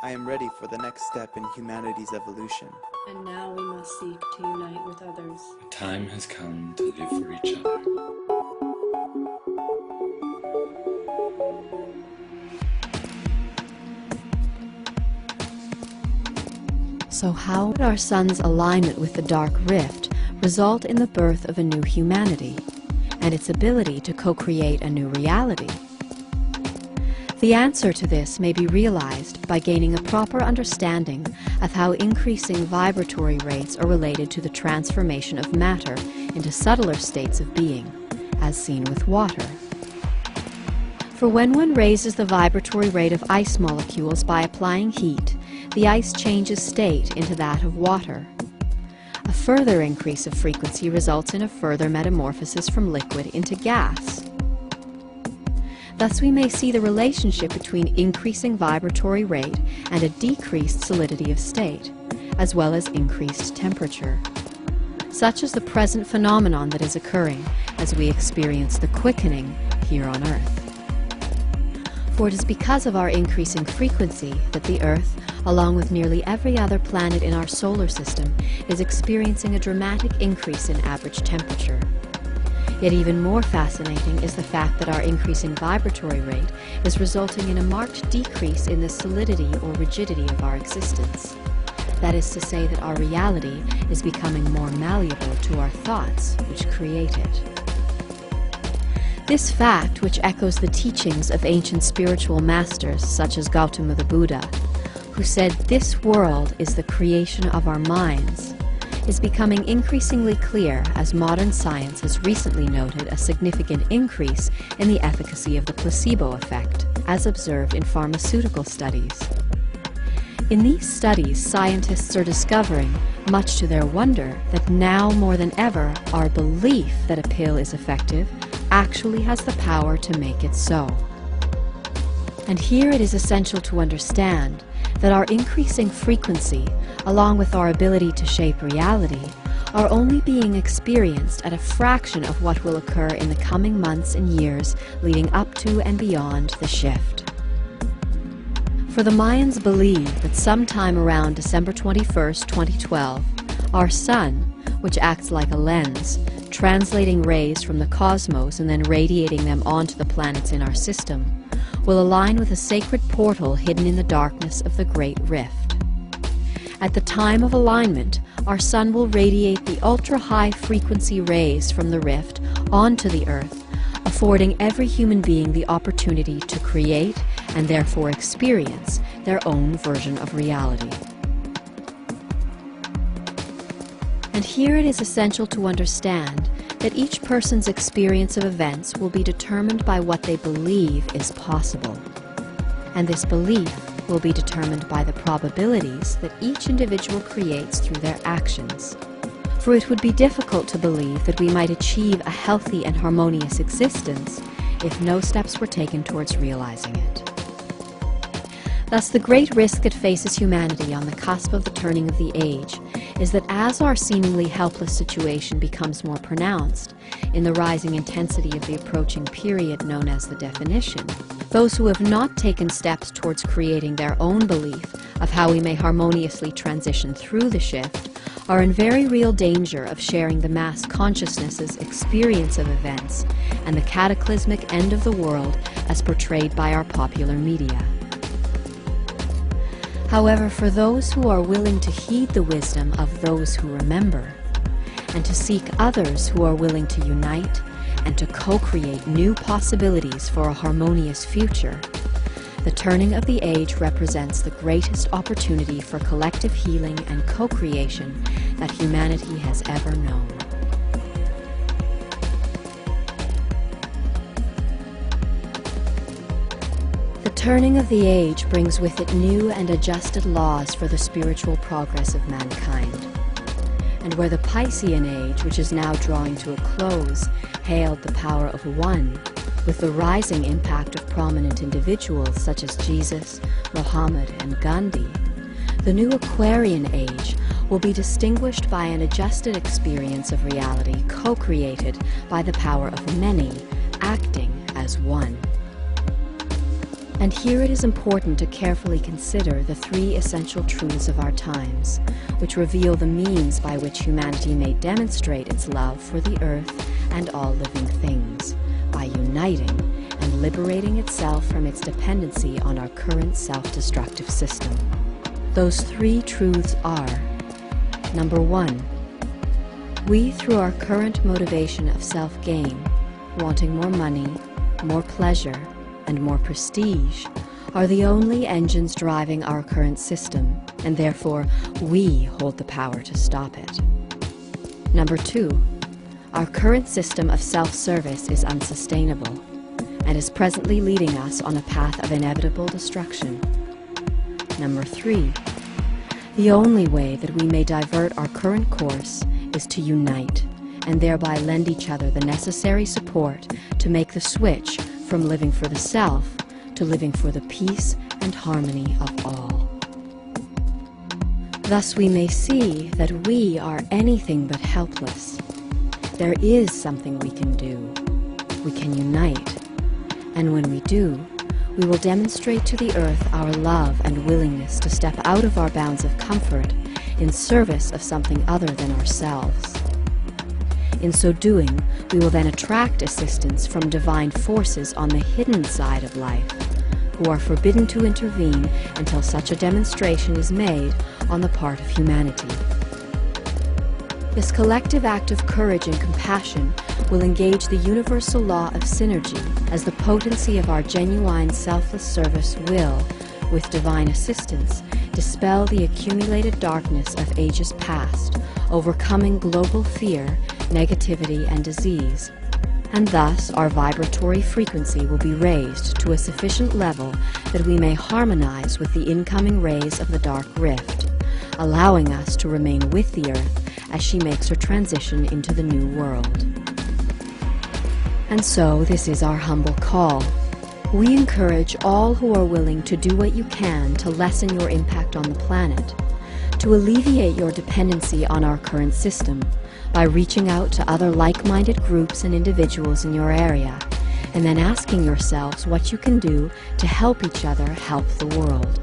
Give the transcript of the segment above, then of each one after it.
I am ready for the next step in humanity's evolution. And now we must seek to unite with others. The time has come to live for each other. So how would our sun's alignment with the dark rift result in the birth of a new humanity and its ability to co-create a new reality? The answer to this may be realized by gaining a proper understanding of how increasing vibratory rates are related to the transformation of matter into subtler states of being, as seen with water. For when one raises the vibratory rate of ice molecules by applying heat, the ice changes state into that of water. A further increase of frequency results in a further metamorphosis from liquid into gas. Thus we may see the relationship between increasing vibratory rate and a decreased solidity of state, as well as increased temperature. Such is the present phenomenon that is occurring as we experience the quickening here on Earth. For it is because of our increasing frequency that the Earth, along with nearly every other planet in our solar system, is experiencing a dramatic increase in average temperature. Yet even more fascinating is the fact that our increasing vibratory rate is resulting in a marked decrease in the solidity or rigidity of our existence. That is to say that our reality is becoming more malleable to our thoughts, which create it. This fact, which echoes the teachings of ancient spiritual masters such as Gautama the Buddha, who said this world is the creation of our minds, is becoming increasingly clear as modern science has recently noted a significant increase in the efficacy of the placebo effect, as observed in pharmaceutical studies. In these studies, scientists are discovering, much to their wonder, that now more than ever, our belief that a pill is effective actually has the power to make it so. And here it is essential to understand that our increasing frequency, along with our ability to shape reality, are only being experienced at a fraction of what will occur in the coming months and years leading up to and beyond the shift. For the Mayans believe that sometime around December 21st, 2012, our sun, which acts like a lens, translating rays from the cosmos and then radiating them onto the planets in our system, will align with a sacred portal hidden in the darkness of the Great Rift. At the time of alignment, our sun will radiate the ultra-high frequency rays from the rift onto the Earth, affording every human being the opportunity to create and therefore experience their own version of reality. And here it is essential to understand that each person's experience of events will be determined by what they believe is possible. And this belief will be determined by the probabilities that each individual creates through their actions. For it would be difficult to believe that we might achieve a healthy and harmonious existence if no steps were taken towards realizing it. Thus, the great risk that faces humanity on the cusp of the turning of the age is that as our seemingly helpless situation becomes more pronounced in the rising intensity of the approaching period known as the definition, those who have not taken steps towards creating their own belief of how we may harmoniously transition through the shift are in very real danger of sharing the mass consciousness's experience of events and the cataclysmic end of the world as portrayed by our popular media. However, for those who are willing to heed the wisdom of those who remember, and to seek others who are willing to unite and to co-create new possibilities for a harmonious future, the turning of the age represents the greatest opportunity for collective healing and co-creation that humanity has ever known. The turning of the age brings with it new and adjusted laws for the spiritual progress of mankind. And where the Piscean age, which is now drawing to a close, hailed the power of one, with the rising impact of prominent individuals such as Jesus, Muhammad, and Gandhi, the new Aquarian age will be distinguished by an adjusted experience of reality co-created by the power of many, acting as one. And here it is important to carefully consider the three essential truths of our times, which reveal the means by which humanity may demonstrate its love for the earth and all living things, by uniting and liberating itself from its dependency on our current self-destructive system. Those three truths are: number one, we, through our current motivation of self-gain, wanting more money, more pleasure, and more prestige, are the only engines driving our current system, and therefore we hold the power to stop it. Number two, our current system of self-service is unsustainable and is presently leading us on a path of inevitable destruction. Number three, the only way that we may divert our current course is to unite and thereby lend each other the necessary support to make the switch from living for the self to living for the peace and harmony of all. Thus we may see that we are anything but helpless. There is something we can do. We can unite. And when we do, we will demonstrate to the earth our love and willingness to step out of our bounds of comfort in service of something other than ourselves. In so doing, we will then attract assistance from divine forces on the hidden side of life, who are forbidden to intervene until such a demonstration is made on the part of humanity. This collective act of courage and compassion will engage the universal law of synergy, as the potency of our genuine selfless service will, with divine assistance, dispel the accumulated darkness of ages past, overcoming global fear, negativity, and disease. And thus our vibratory frequency will be raised to a sufficient level that we may harmonize with the incoming rays of the dark rift, allowing us to remain with the earth as she makes her transition into the new world. And so this is our humble call. We encourage all who are willing to do what you can to lessen your impact on the planet, to alleviate your dependency on our current system by reaching out to other like-minded groups and individuals in your area, and then asking yourselves what you can do to help each other help the world.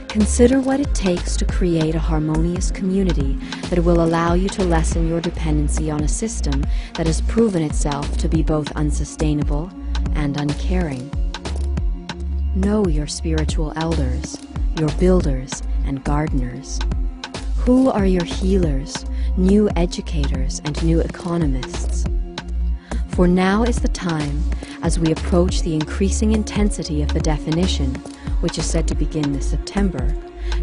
Consider what it takes to create a harmonious community that will allow you to lessen your dependency on a system that has proven itself to be both unsustainable and uncaring. Know your spiritual elders, your builders and gardeners. Who are your healers, new educators, and new economists? For now is the time, as we approach the increasing intensity of the definition, which is said to begin this September,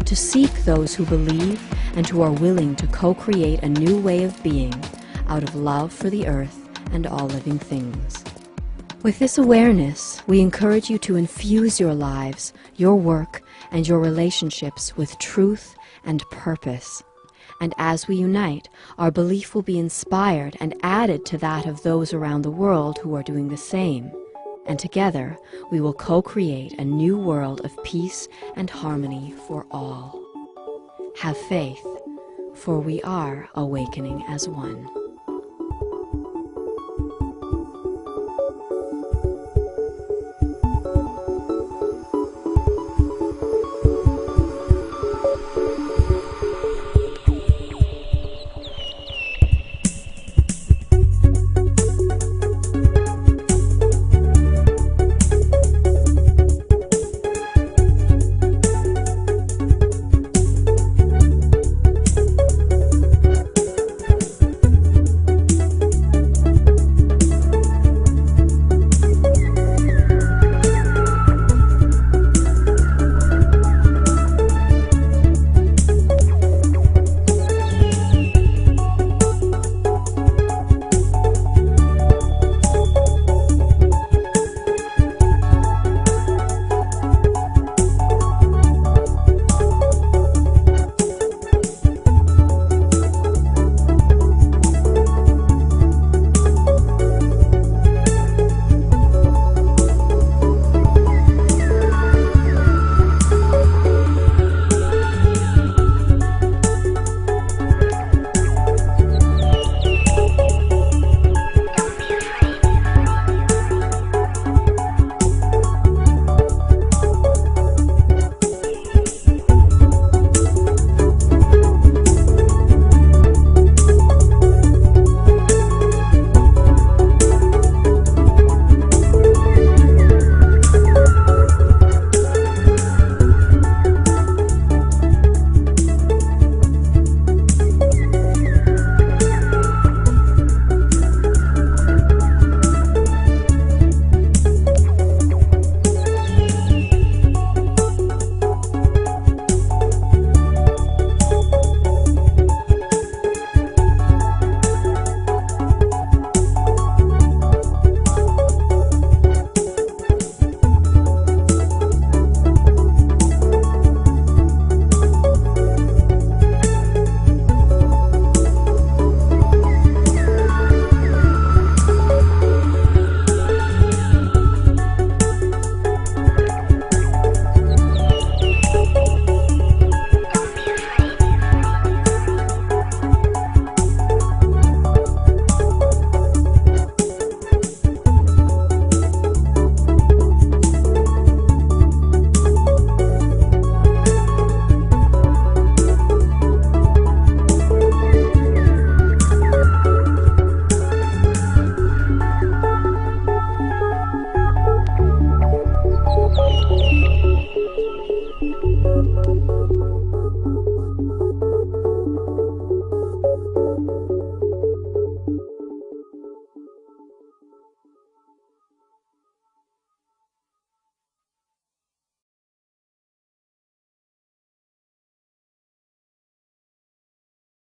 to seek those who believe and who are willing to co-create a new way of being out of love for the earth and all living things. With this awareness, we encourage you to infuse your lives, your work, and your relationships with truth and purpose. And as we unite, our belief will be inspired and added to that of those around the world who are doing the same. And together, we will co-create a new world of peace and harmony for all. Have faith, for we are awakening as one.